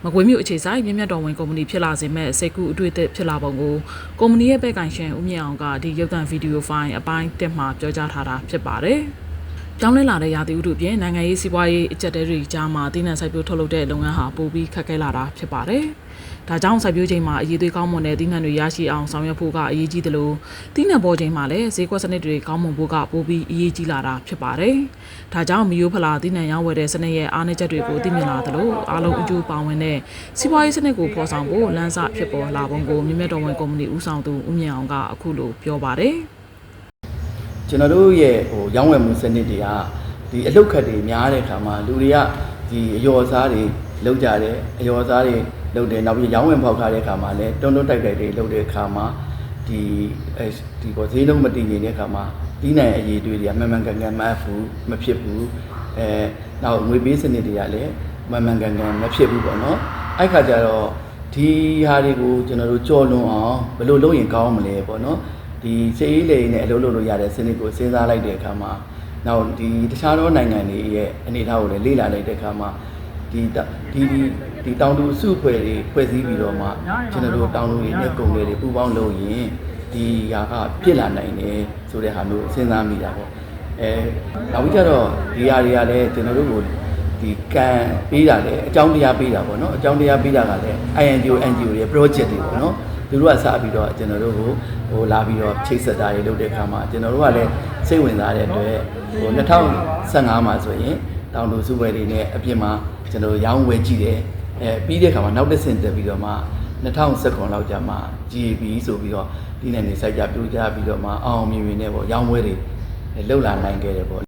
မကွေးမြို့အခြေဆိုင်မြင့်မြတ်တော်ဝင်ကုမ္ပဏီဖြစ်လာစေမဲ့စိတ်ကူးအတွေ့အသစ်ဖြစ်လာပုံကိုကုမ္ပဏီရဲ့ဘက်ကန်ရှင်ဦးမြင့်အောင်ကဒီရုပ်သံဗီဒီယိုဖိုင်အပိုင်း1မှာပြောကြားထားတာဖြစ်ပါတယ်။ကြောင်းလဲလာတဲ့ရာသီဥတုပြင်နိုင်ငံရေးစီးပွားရေးအကျပ်တဲတွေကြားမှာတည်နှံစိုက်ပျိုးထုတ်လုပ်တဲ့လုပ်ငန်းဟာပိုပြီးခက်ခဲလာတာဖြစ်ပါတယ်။ဒါကြောင့်စိုက်ပျိုးချိန်မှာအရေးသွေးကောင်းမွန်တဲ့တည်နှံတွေရရှိအောင်ဆောင်ရွက်ဖို့ကအရေးကြီးတယ်လို့တည်နှံပေါ်ချိန်မှာလည်းဈေးကွက်စနစ်တွေကောင်းမွန်ဖို့ကပိုပြီးအရေးကြီးလာတာဖြစ်ပါတယ်။ဒါကြောင့်မီယိုဖလာတည်နှံရောင်းဝယ်တဲ့စနစ်ရဲ့အားနည်းချက်တွေကိုသိမြင်လာသလိုအားလုံးအကျိုးပါဝင်တဲ့စီးပွားရေးစနစ်ကိုဖော်ဆောင်ဖို့လမ်းစာဖြစ်ပေါ်လာပုံကိုမြင့်မြတ်တော်ဝင်ကုမ္ပဏီဦးဆောင်သူဦးမြင့်အောင်ကအခုလိုပြောပါတယ်။ကျွန်တော်တို့ရဲ့ရောင်းဝယ်မှုစနစ်တွေကဒီအလုတ်ခတ်တွေများတဲ့အခါမှာလူတွေကဒီအယောအစားတွေလုပ်ကြတယ်အယောအစားတွေလုပ်တယ်နောက်ပြီးရောင်းဝယ်ဖောက်ထားတဲ့အခါမှာလည်းတွန်းတွန်းတိုက်တိုက်တွေလုပ်တဲ့အခါမှာဒီပေါ်ဈေးနှုန်းမတည်ငြိမ်တဲ့အခါမှာဒီနိုင်အရေးတွေကမှန်မှန်ကန်ကန်မဖြစ်ဘူးနောက်ငွေပေးစနစ်တွေကလည်းမှန်မှန်ကန်ကန်မဖြစ်ဘူးပေါ့နော်အဲ့ခါကျတော့ဒီဟာတွေကိုကျွန်တော်တို့ကြော်လွန်အောင်ဘယ်လိုလုပ်ရင်ကောင်းမလဲပေါ့နော်ဒီစေးလေးနဲ့အလုပ်လုပ်လို့ရတဲ့စနစ်ကိုစဉ်းစားလိုက်တဲ့အခါမှာနောက်ဒီတခြားသောနိုင်ငံတွေရဲ့အနေအထားကိုလည်းလေ့လာလိုက်တဲ့အခါမှာဒီတောင်သူစုဖွဲ့တွေဖွဲ့စည်းပြီးတော့မှကျွန်တော်တို့တောင်သူတွေနဲ့ကုန်တွေပူးပေါင်းလုပ်ရင်ဒီဟာကပြစ်လာနိုင်တယ်ဆိုတဲ့ဟာမျိုးစဉ်းစားမိတာပေါ့နောက်ပြီးတော့ဒီဟာတွေကလည်းကျွန်တော်တို့ကိုဒီကံပေးတာလည်းအကြောင်းတရားပေးတာပေါ့နော်အကြောင်းတရားပေးတာကလည်း INGO NGO ရဲ့ project တွေပေါ့နော်သူတို့ကစပြီးတော့ကျွန်တော်တို့ကိုလာပြီးတော့ချိတ်ဆက်တာတွေလုပ်တဲ့အခါမှာကျွန်တော်တို့ကလည်းစိတ်ဝင်စားတဲ့အတွက်2015မှာဆိုရင်တောင်သူစုဖွဲ့တွေနဲ့အပြစ်မှာကျွန်တော်ရောင်းဝယ်ကြည့်တယ်ပြီးတဲ့အခါမှာနောက်တစ်ဆင့်တက်ပြီးတော့မှ2019လောက်ကြာမှ GAB ဆိုပြီးတော့ဒီနေ့နေစိုက်ကြပြိုးကြပြီးတော့မှအောင်မြင်မြင်နဲ့ပေါ့ရောင်းဝယ်တွေလှုပ်လာနိုင်ခဲ့တယ်ပေါ့